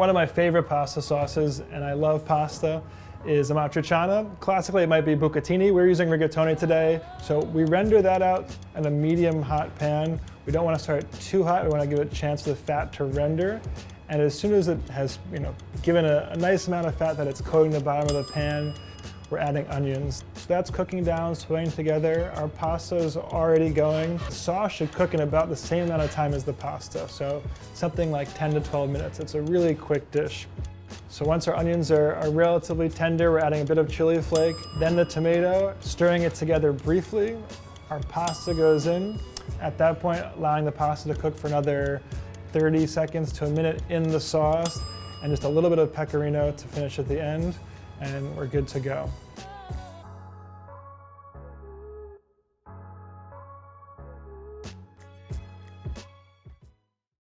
One of my favorite pasta sauces, and I love pasta, is Amatriciana. Classically, it might be bucatini. We're using rigatoni today. So we render that out in a medium hot pan. We don't want to start too hot. We want to give it a chance for the fat to render. And as soon as it has, given a nice amount of fat that it's coating the bottom of the pan, we're adding onions. So that's cooking down, swaying together. Our pasta is already going. The sauce should cook in about the same amount of time as the pasta. So something like 10 to 12 minutes. It's a really quick dish. So once our onions are relatively tender, we're adding a bit of chili flake, then the tomato, stirring it together briefly. Our pasta goes in. At that point, allowing the pasta to cook for another 30 seconds to a minute in the sauce, and just a little bit of pecorino to finish at the end, and we're good to go.